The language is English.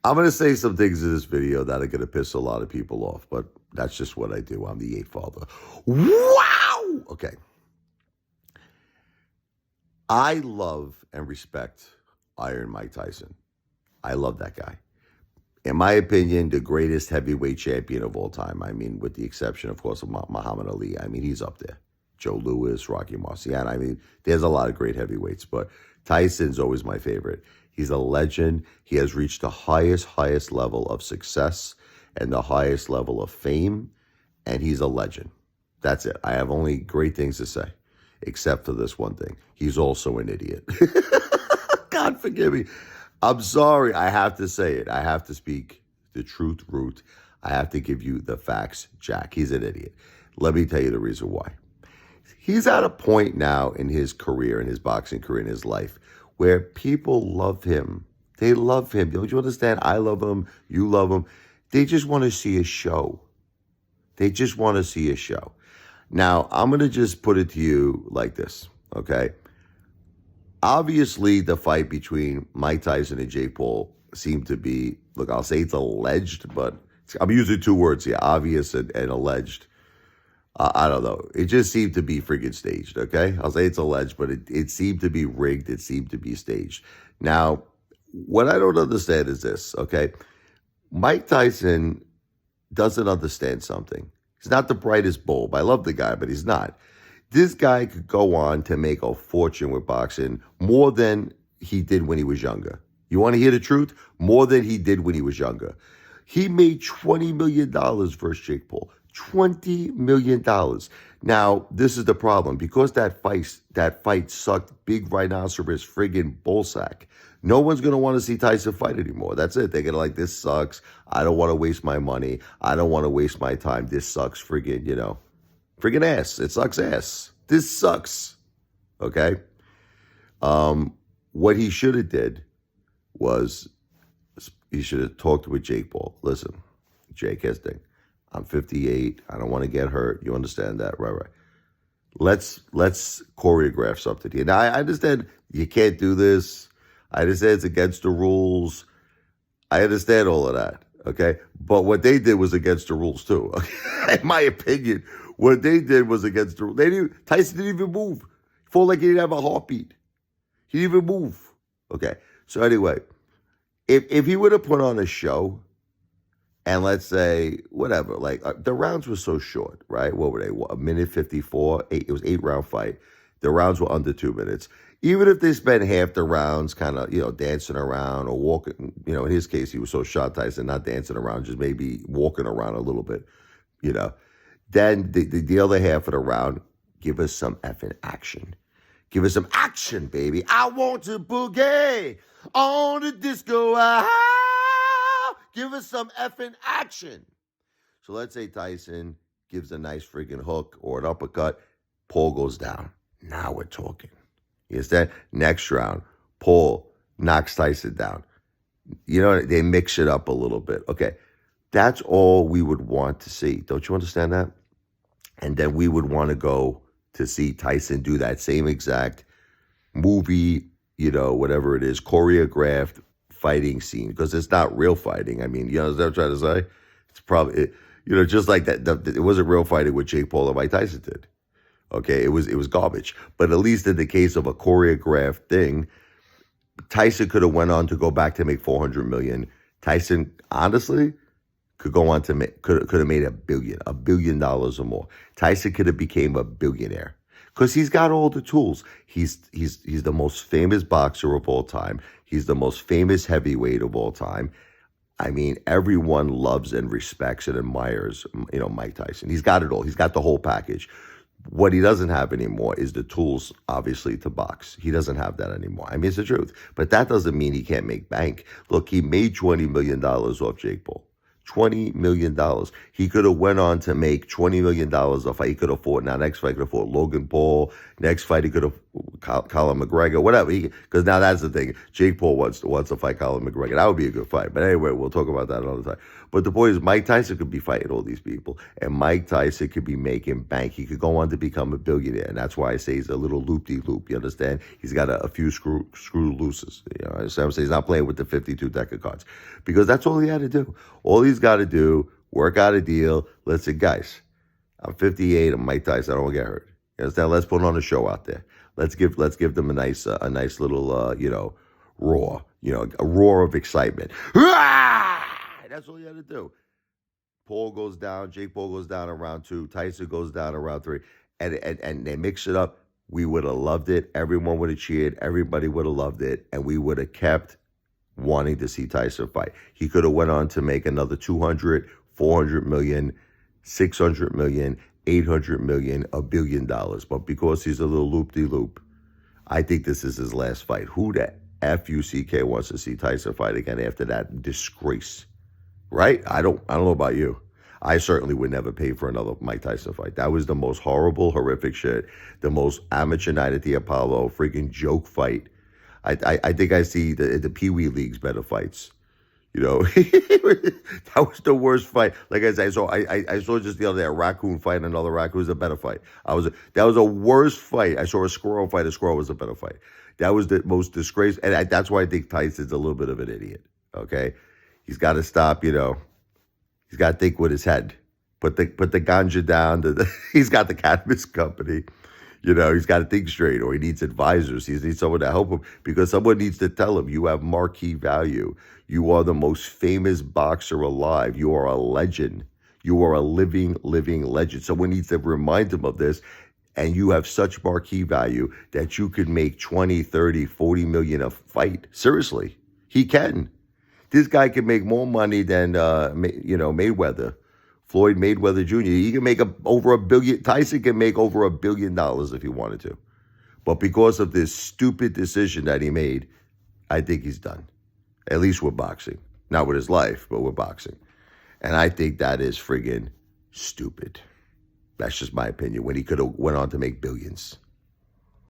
I'm going to say some things in this video that are going to piss a lot of people off, but that's just what I do. I'm the Apefather. Wow! Okay. I love and respect Iron Mike Tyson. I love that guy. In my opinion, the greatest heavyweight champion of all time. I mean, with the exception, of course, of Muhammad Ali. I mean, he's up there. Joe Louis, Rocky Marciano. I mean, there's a lot of great heavyweights, but Tyson's always my favorite. He's a legend. He has reached the highest level of success and the highest level of fame, and he's a legend. That's it. I have only great things to say, except for this one thing. He's also an idiot. God forgive me. I'm sorry. I have to say it. I have to speak the truth, Root. I have to give you the facts, Jack. He's an idiot. Let me tell you the reason why. He's at a point now in his career, in his boxing career, in his life, where people love him. They love him. Don't you understand? I love him. You love him. They just want to see a show. They just want to see a show. Now, I'm going to just put it to you like this, okay? Obviously, the fight between Mike Tyson and Jake Paul seemed to be, look, I'll say it's alleged, but I'm using two words here, obvious and alleged. I don't know. It just seemed to be friggin' staged, okay? I'll say it's alleged, but it seemed to be rigged. It seemed to be staged. Now, what I don't understand is this, okay? Mike Tyson doesn't understand something. He's not the brightest bulb. I love the guy, but he's not. This guy could go on to make a fortune with boxing more than he did when he was younger. You want to hear the truth? More than he did when he was younger. He made $20 million versus Jake Paul. $20 million. Now, this is the problem. Because that fight sucked big rhinoceros friggin' bullsack, no one's going to want to see Tyson fight anymore. That's it. They're going to like, this sucks. I don't want to waste my money. I don't want to waste my time. This sucks friggin', friggin' ass. It sucks ass. This sucks. Okay? What he should have did was he should have talked with Jake Paul. Listen, Jake, here's the thing. I'm 58. I don't want to get hurt. You understand that? Right. Let's choreograph something here. Now, I understand you can't do this. I understand it's against the rules. I understand all of that, okay? But what they did was against the rules, too. Okay? In my opinion, what they did was against the rules. Tyson didn't even move. He felt like he didn't have a heartbeat. He didn't even move. Okay, so anyway, if he would have put on a show, and let's say, whatever, like the rounds were so short, right? What were they? A minute 54? It was 8-round fight. The rounds were under 2 minutes. Even if they spent half the rounds kind of, dancing around or walking, in his case, he was so shot, Tyson, not dancing around, just maybe walking around a little bit, Then the other half of the round, give us some effing action. Give us some action, baby. I want to boogie on the disco. Give us some effing action. So let's say Tyson gives a nice freaking hook or an uppercut. Paul goes down. Now we're talking. You understand? Next round, Paul knocks Tyson down. They mix it up a little bit. Okay, that's all we would want to see. Don't you understand that? And then we would want to go to see Tyson do that same exact movie, whatever it is, choreographed fighting scene, because it's not real fighting. I mean, what I'm trying to say? It's probably, just like that. It wasn't real fighting what Jake Paul and Mike Tyson did. Okay, it was garbage. But at least in the case of a choreographed thing, Tyson could have went on to go back to make $400 million. Tyson, honestly, could go on to make, could have made $1 billion or more. Tyson could have became a billionaire because he's got all the tools. He's the most famous boxer of all time. He's the most famous heavyweight of all time. I mean, everyone loves and respects and admires, Mike Tyson. He's got it all. He's got the whole package. What he doesn't have anymore is the tools, obviously, to box. He doesn't have that anymore. I mean, it's the truth. But that doesn't mean he can't make bank. Look, he made $20 million off Jake Paul. $20 million. He could have went on to make $20 million off. He could afford, now next fight he could afford Logan Paul. Next fight he could have Colin McGregor, whatever. Because now that's the thing. Jake Paul wants to fight Colin McGregor. That would be a good fight. But anyway, we'll talk about that another time. But the point is, Mike Tyson could be fighting all these people, and Mike Tyson could be making bank. He could go on to become a billionaire, and that's why I say he's a little loop-de-loop. You understand? He's got a few screw looses. You know, I'm saying he's not playing with the 52 deck of cards because that's all he had to do. All he's got to do, work out a deal. Listen, guys, I'm 58. I'm Mike Tyson. I don't want to get hurt. You understand? Let's put on a show out there. Let's give them a nice little roar, a roar of excitement. That's all you had to do. Paul goes down, Jake Paul goes down in round 2, Tyson goes down in round 3, and they mix it up. We would have loved it. Everyone would have cheered. Everybody would have loved it, and we would have kept wanting to see Tyson fight. He could have went on to make another 200, 400 million, 600 million, 800 million, $1 billion. But because he's a little loop-de-loop, I think this is his last fight. Who the F-U-C-K wants to see Tyson fight again after that disgrace? Right? I don't know about you. I certainly would never pay for another Mike Tyson fight. That was the most horrible, horrific shit. The most amateur night at the Apollo, freaking joke fight. I think I see the Pee Wee League's better fights. You know, that was the worst fight. Like I said, I saw just the other day a raccoon fight another raccoon. It was a better fight. That was a worse fight. I saw a squirrel fight. A squirrel was a better fight. That was the most disgrace, and that's why I think Tyson's a little bit of an idiot. Okay, he's got to stop. You know, he's got to think with his head. Put the ganja down. He's got the cannabis company. You know, he's got to think straight, or he needs advisors. He needs someone to help him because someone needs to tell him you have marquee value. You are the most famous boxer alive. You are a legend. You are a living legend. Someone needs to remind him of this. And you have such marquee value that you could make 20, 30, 40 million a fight. Seriously, he can. This guy can make more money than, Mayweather. Floyd Mayweather Jr. He can make over $1 billion. Tyson can make over $1 billion if he wanted to. But because of this stupid decision that he made, I think he's done. At least with boxing. Not with his life, but with boxing. And I think that is friggin' stupid. That's just my opinion. When he could have went on to make billions.